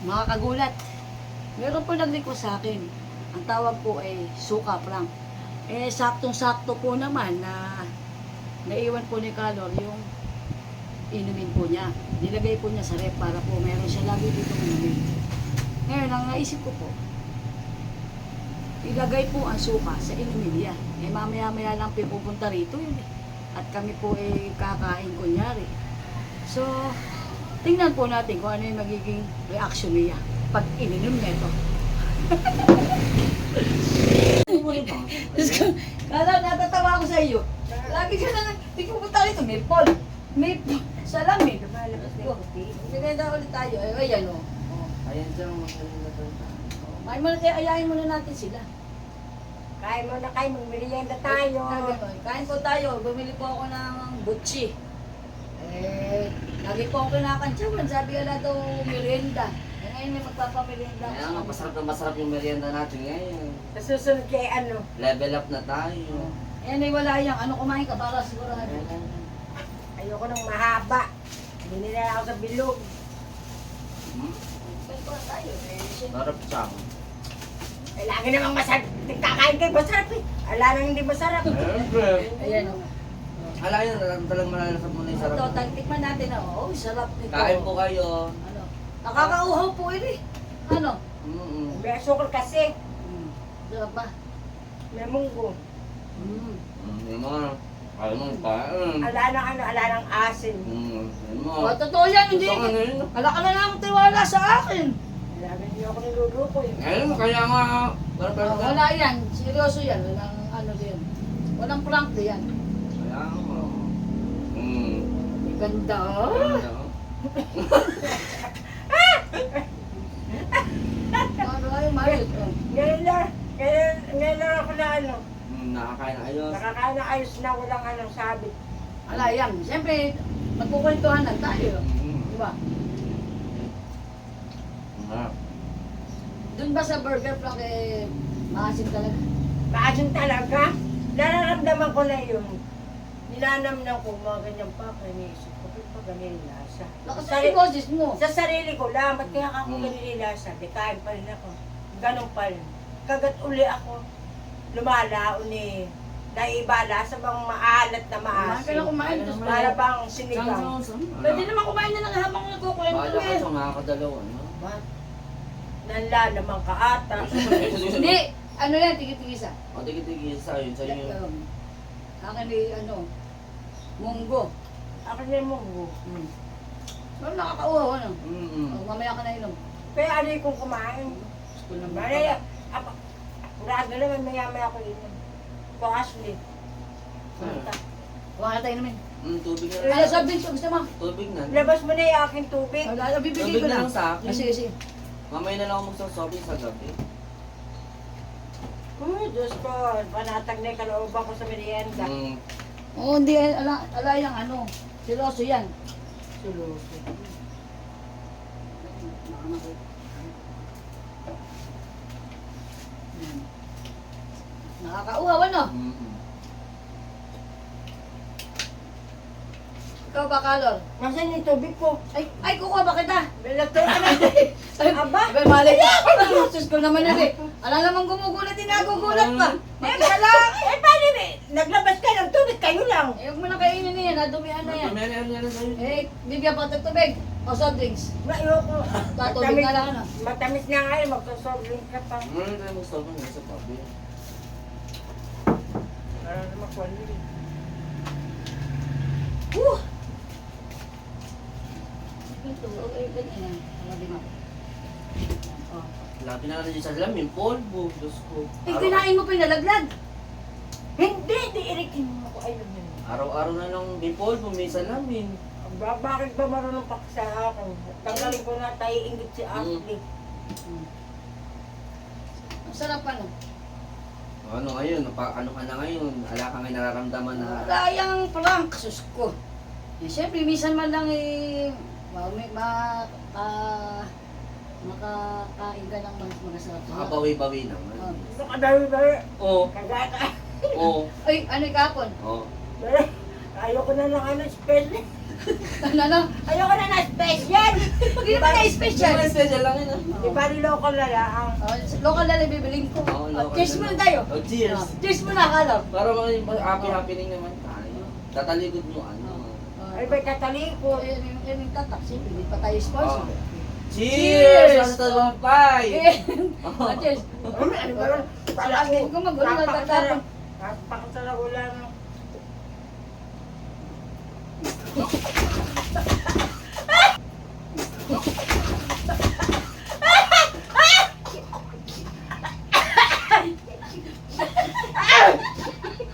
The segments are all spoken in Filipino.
Mga kagulat, meron po nag-request sa akin. Ang tawag po ay suka prank. Eh, saktong-sakto po naman na naiwan po ni Kalor yung inumin po niya. Nilagay po niya sa rep para po meron siya lagi dito inumin. Ngayon, ang naisip ko po, ilagay po ang suka sa inumin niya. Eh, mamaya-maya lang pupunta rito yun eh. At kami po ay kakain kunyari. So, tingnan po natin kung ano yung magiging reaction niya pag ininom niya ito. Kala, natatawa ako sa iyo. Lagi ka na, di ko punta rito, may Paul. May salamin. Pinenda ulit tayo. Ay, ayan o. Ayan dyan, magaling na doon. May mo na, ayayin muna natin sila. Kain mo na kayo, magmerienda tayo. Kain po tayo. Bumili po ako ng butchi. Eh, lagi po ako kinakantsawan. Sabi ka na daw merienda. Eh, ngayon may magpapamerienda. Kaya nga, masarap na masarap yung merienda natin ngayon. Sa susunod kay ano, Level up na tayo. Eh, may wala yang. Ano kumain ka para sigurado. ayoko nang mahaba. Binili na ako sa bilog. Kain po na tayo. Eh, siyempre. Sarap siya. Ay, lagi namang masarap. Kakain kayo, masarap eh. Ala nang hindi masarap. Siyempre. Ayan o. Hala yun, talagang malalasap mo na yung sarap. Ito, tagtikman natin o. Oh, sarap nito. Kain po kayo. Ano? Nakakauhaw po ini. Ano? May asukal kasi. Sarap ba? May munggo. Yung mga, kaya mo kain. Ala nang ano, ala nang asin. Yung mga. Oh, totoo yan, hindi. Gusto ka na yun. Wala ka na lang tiwala sa akin. Lagi niyo ako niluluko eh. Ngayon, kaya nga, Oh, wala yan. Seryoso yan. Walang ano din. Walang prank din yan. Kaya nga. May ganda. Ano ay malit. Oh. Ngayon lang ako na ano, Nakakain na ayos. nakakain na ayos na walang anong sabit. Wala yan. Siyempre, magkukwentuhan lang tayo. Di ba? Doon ba sa burger prank eh, maasim talaga? Maasin talaga. Nararamdaman ko na yun. Nilanamnan ko mga ganyan pa. Kaya niisip ko, ba't pa ganyan yung lasa? Lakas na yung boses mo. Sa sarili ko lang, ba't kaya ako ganyan yung lasa? Di kain pa rin ako. Ganon pa rin. Kagat uli ako. Lumalaon eh. Naibala sa bang maalat na Kumain ka na maasim. kumain. Tapos Para bang sinigang. pwede naman kumain na lang habang nagkukwento Bahala ka eh. sa nakakadalawa, no? Nanlalaman ka ata. Hindi. Ano yan? Tigi-tigisa. O, tigi-tigi, sa'yo yun. Akin ni ano, munggo. Ako na yung munggo. Pero nakakauhaw ano. Oh, mamaya ka na inom. Kaya ano yung kung kumain? School ng Maraya, kurado naman maya-maya ko yun. Ko Ashley. Huwag na tayo inumin. Tubig na Ano lang. sabihin ko? Gusto mo? Tubig na. Labas mo na yung aking tubig. Wala, bibigay Tubig ko na lang. lang sa akin. Sige, sige. Mamaya na lang ako magsasabi sa gabi. Diyos ko, panatag na yung kalooban ko sa merienda. Oo, hindi. Ala yung ano. Siloso yan. Suluso. Nakakauhaw ano? Ikaw ba, Kalor? Nasaan yung tubig ko? Ay, kukuha ba kita? Bilagtay ka na. Aba? Abay, mali ka. Sus ko naman yun eh. Ala namang gumugulat, nagugulat pa. Mag-isa lang. Paano eh? Naglabas ka ng tubig, kayo lang. Eh, huwag mo na kainin niyan. Nadumihan na yan. Mamaya na sa'yo. Eh, bigyan pa ng tubig. O soft drinks. Ayoko. Tatubig na lang ano. Matamis na nga yun, magsasorbing ka pa. Mamaya tayo magsasabi nga sa pabi. Para na makwali. Ito, okay, ganyan. Sabi mo. Oh. Labi na natin sa lamin, polvo. Diyos ko. Eh, kinain mo pinalaglag. Hindi, irikin mo ako. Ayun yun. Araw-araw na lang may polvo, may salamin. Bakit ba marunong pa sa akin? Tanggalin ko na tayo ingit si Ashley. Ang sarap ano. Ano ngayon? Ano ka na ngayon? Ala ka ngayon nararamdaman na... Wala yung prank, sus ko. Eh, siyempre, minsan man lang eh, makakain ka ng mga sarap. Makabawi-bawi naman. Gusto ka dami-dami. Oo. Kagata. Oo. Ay, ano yung kapon? Oo. Ayoko na ng ano, special. Ano? Ayoko na ng special. Hindi naman na special. Special lang yun ah. Di ba niloko na lang? Oh, local na lang bibiling ko. Oo, Oh, local cheers na muna lang. tayo. Oh, cheers. Oh, cheers muna, Kalor. Para mga happy-happening naman tayo. Tatalikod mo ano. Ay, ba't kataliko? Yan yung tatak. Siyempre, hindi pa tayo sponsor. Oh. Cheers! Cheers! Sa talumpay! Oh, cheers. Ano ba rin? Palagin ko magulo na tatapon. Napakasarap ulan.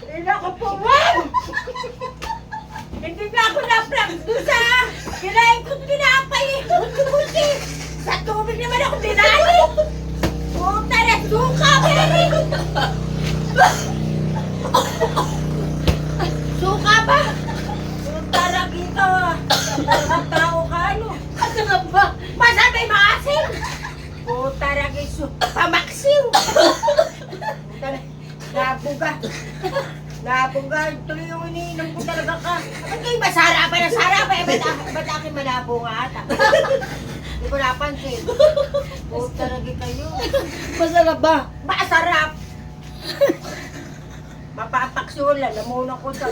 Ina ko po, wow! Hindi na ako na-prank doon sa kinain ko tinapay. Bunti-bunti. Sa tubig naman ako dinali. Puta na, suka, Mary! Suka ba? Puta na dito. Ang tao ka, ano? Ano nga ba? Masabay maasim! Puta na giso. Pamaksiw! Puta na, nabuga. Nabuga. Tuloy yung iniinom ko talaga ka. Ba't kayo masarapay na sarapay? Ba't akin malabunga ata? Hindi ko napansin. Puta na kayo. Masarap ba? Masarap! Mapapaksyon lang. Namunan ko sa